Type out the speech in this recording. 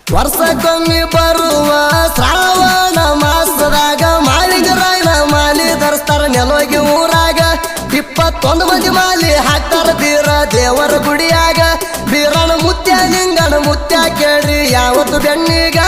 ವರ್ಷಕ್ಕೊಮ್ಮೆ ಬರುವ ಶ್ರಾವಣ ಮಾಸದಾಗ ಮಾಳಿಂಗರಾಯನ ಮಾಲಿ ಧರಿಸ್ತಾರ ನೆಲೋಗಿ ಊರಾಗ 21 ಮಂದಿ ಮಾಲಿ ಹಾಕ್ತಾರ ಬೀರ ದೇವರ ಗುಡಿಯಾಗ ಬೀರನ ಮುತ್ಯ ಲಿಂಗನ ಮುತ್ಯ ಕೇಳ್ರಿ ಯಾವತ್ತು ಬೆಣ್ಣಿಗ